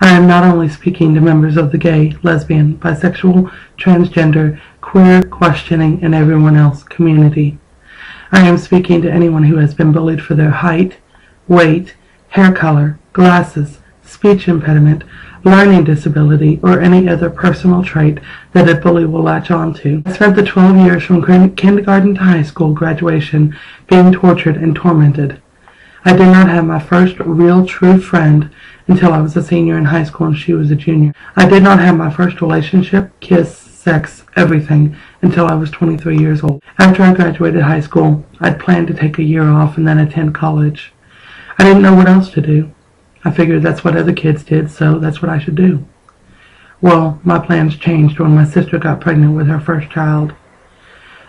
I am not only speaking to members of the gay, lesbian, bisexual, transgender, queer, questioning, and everyone else community. I am speaking to anyone who has been bullied for their height, weight, hair color, glasses, speech impediment, learning disability, or any other personal trait that a bully will latch onto. I spent the 12 years from kindergarten to high school graduation being tortured and tormented. I did not have my first real true friend until I was a senior in high school and she was a junior. I did not have my first relationship, kiss, sex, everything until I was 23 years old. After I graduated high school, I'd planned to take a year off and then attend college. I didn't know what else to do. I figured that's what other kids did, so that's what I should do. Well, my plans changed when my sister got pregnant with her first child.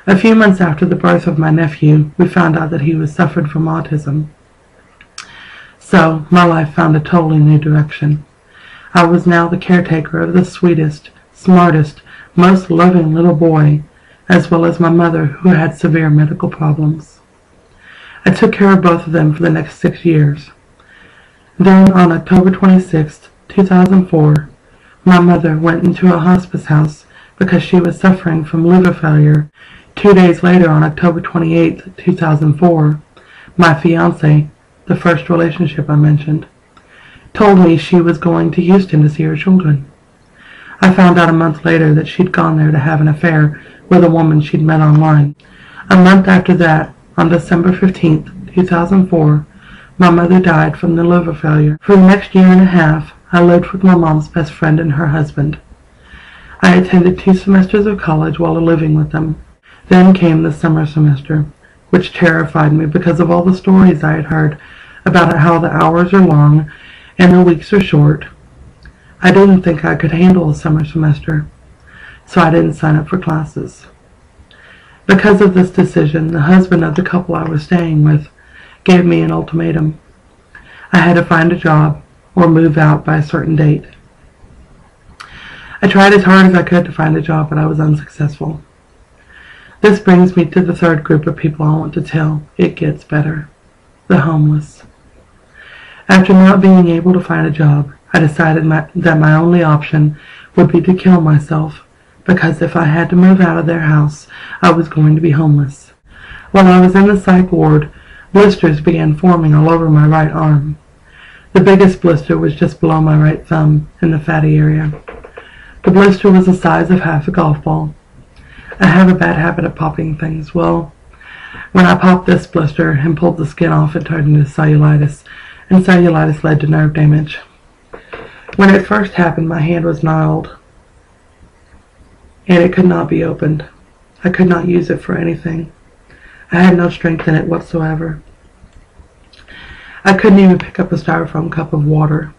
A few months after the birth of my nephew, we found out that he suffered from autism. So, my life found a totally new direction. I was now the caretaker of the sweetest, smartest, most loving little boy, as well as my mother, who had severe medical problems. I took care of both of them for the next 6 years. Then, on October 26, 2004, my mother went into a hospice house because she was suffering from liver failure. 2 days later, on October 28, 2004, my fiancé, the first relationship I mentioned, told me she was going to Houston to see her children. I found out a month later that she'd gone there to have an affair with a woman she'd met online. A month after that, on December 15, 2004, my mother died from the liver failure. For the next year and a half, I lived with my mom's best friend and her husband. I attended 2 semesters of college while living with them. Then came the summer semester, which terrified me because of all the stories I had heard about how the hours are long and the weeks are short. I didn't think I could handle a summer semester, so I didn't sign up for classes. Because of this decision, the husband of the couple I was staying with gave me an ultimatum. I had to find a job or move out by a certain date. I tried as hard as I could to find a job, but I was unsuccessful. This brings me to the third group of people I want to tell. It gets better. The homeless. After not being able to find a job, I decided that my only option would be to kill myself, because if I had to move out of their house, I was going to be homeless. While I was in the psych ward, blisters began forming all over my right arm. The biggest blister was just below my right thumb in the fatty area. The blister was the size of half a golf ball. I have a bad habit of popping things. Well, when I popped this blister and pulled the skin off, it turned into cellulitis, and cellulitis led to nerve damage. When it first happened, my hand was gnarled, and it could not be opened. I could not use it for anything. I had no strength in it whatsoever. I couldn't even pick up a styrofoam cup of water.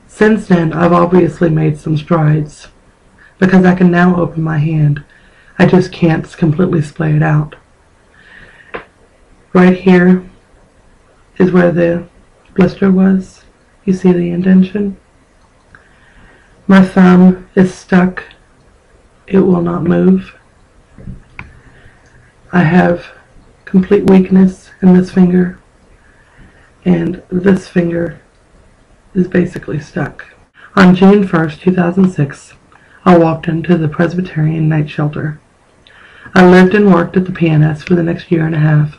Since then, I've obviously made some strides, because I can now open my hand. I just can't completely splay it out. Right here is where the blister was. You see the indentation? My thumb is stuck. It will not move. I have complete weakness in this finger, and this finger is basically stuck. On June 1st, 2006, I walked into the Presbyterian night shelter. I lived and worked at the PNS for the next year and a half.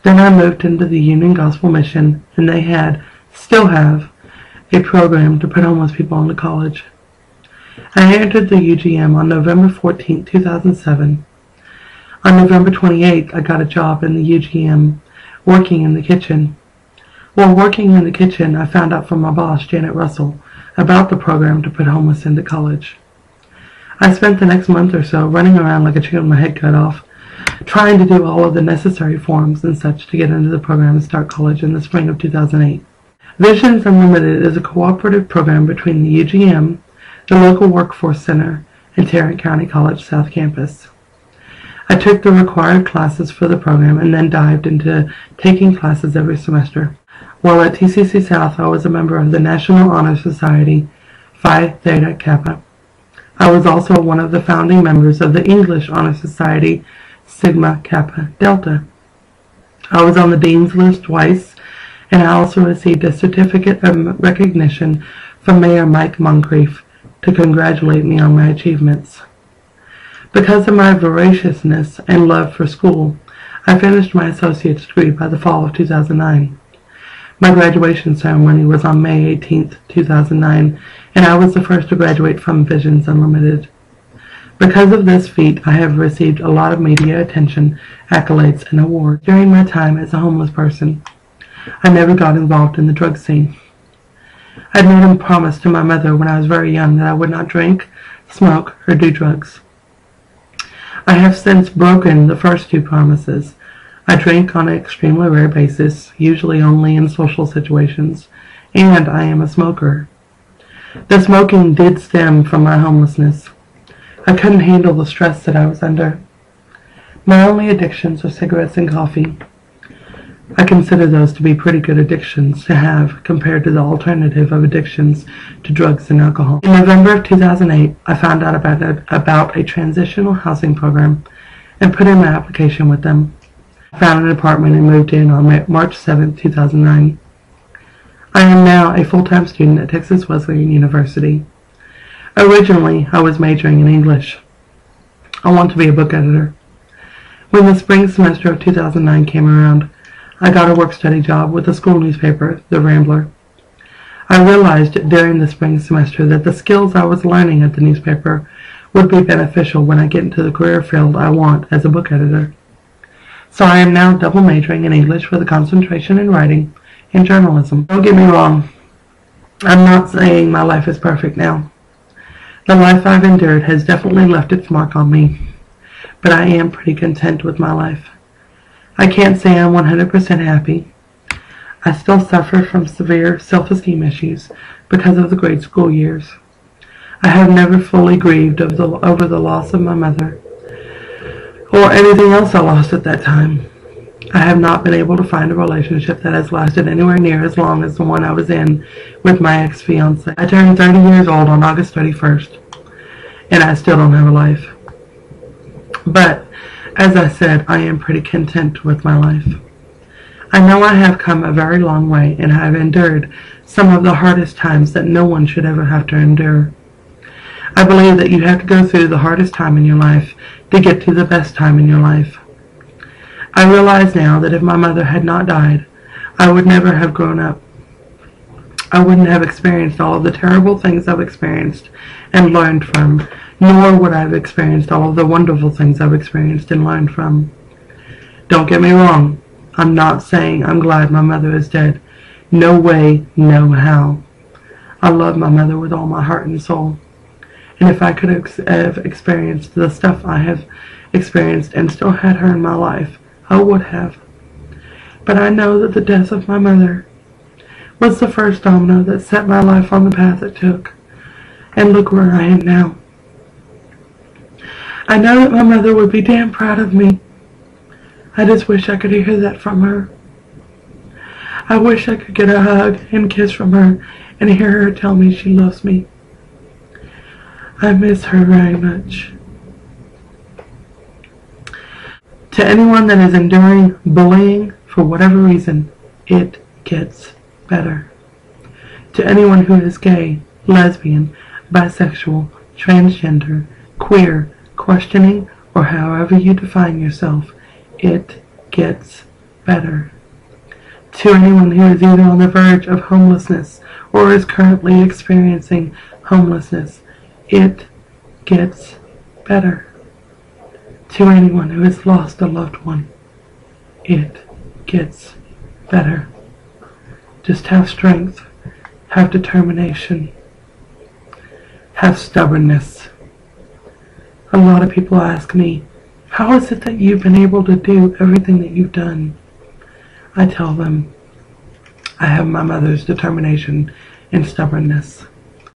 Then I moved into the Union Gospel Mission, and they still have, a program to put homeless people into college. I entered the UGM on November 14, 2007. On November 28th, I got a job in the UGM, working in the kitchen. While working in the kitchen, I found out from my boss, Janet Russell, about the program to put homeless into college. I spent the next month or so running around like a chicken with my head cut off, trying to do all of the necessary forms and such to get into the program and start college in the spring of 2008. Visions Unlimited is a cooperative program between the UGM, the local workforce center, and Tarrant County College South Campus. I took the required classes for the program and then dived into taking classes every semester. While at TCC South, I was a member of the National Honor Society, Phi Theta Kappa. I was also one of the founding members of the English Honor Society, Sigma Kappa Delta. I was on the Dean's List twice, and I also received a certificate of recognition from Mayor Mike Moncrief to congratulate me on my achievements. Because of my voraciousness and love for school, I finished my associate's degree by the fall of 2009. My graduation ceremony was on May 18, 2009, and I was the first to graduate from Visions Unlimited. Because of this feat, I have received a lot of media attention, accolades, and awards. During my time as a homeless person, I never got involved in the drug scene. I made a promise to my mother when I was very young that I would not drink, smoke, or do drugs. I have since broken the first two promises. I drink on an extremely rare basis, usually only in social situations, and I am a smoker. The smoking did stem from my homelessness. I couldn't handle the stress that I was under. My only addictions are cigarettes and coffee. I consider those to be pretty good addictions to have compared to the alternative of addictions to drugs and alcohol. In November of 2008, I found out about a transitional housing program and put in my application with them. I found an apartment and moved in on March 7, 2009. I am now a full-time student at Texas Wesleyan University. Originally, I was majoring in English. I want to be a book editor. When the spring semester of 2009 came around, I got a work-study job with the school newspaper, The Rambler. I realized during the spring semester that the skills I was learning at the newspaper would be beneficial when I get into the career field I want as a book editor. So I am now double majoring in English with a concentration in writing and journalism. Don't get me wrong, I'm not saying my life is perfect now. The life I've endured has definitely left its mark on me, but I am pretty content with my life. I can't say I'm 100% happy. I still suffer from severe self-esteem issues because of the grade school years. I have never fully grieved over the loss of my mother or anything else I lost at that time. I have not been able to find a relationship that has lasted anywhere near as long as the one I was in with my ex-fiancé. I turned 30 years old on August 31st, and I still don't have a life. But, as I said, I am pretty content with my life. I know I have come a very long way and have endured some of the hardest times that no one should ever have to endure. I believe that you have to go through the hardest time in your life to get to the best time in your life. I realize now that if my mother had not died, I would never have grown up. I wouldn't have experienced all of the terrible things I've experienced and learned from, nor would I have experienced all of the wonderful things I've experienced and learned from. Don't get me wrong, I'm not saying I'm glad my mother is dead. No way, no how. I love my mother with all my heart and soul. And if I could have experienced the stuff I have experienced and still had her in my life, I would have. But I know that the death of my mother was the first domino that set my life on the path it took. And look where I am now. I know that my mother would be damn proud of me. I just wish I could hear that from her. I wish I could get a hug and kiss from her and hear her tell me she loves me. I miss her very much. To anyone that is enduring bullying for whatever reason, it gets better. To anyone who is gay, lesbian, bisexual, transgender, queer, questioning, or however you define yourself, it gets better. To anyone who is either on the verge of homelessness or is currently experiencing homelessness, it gets better. To anyone who has lost a loved one, it gets better. Just have strength, have determination, have stubbornness. A lot of people ask me, how is it that you've been able to do everything that you've done? I tell them, I have my mother's determination and stubbornness.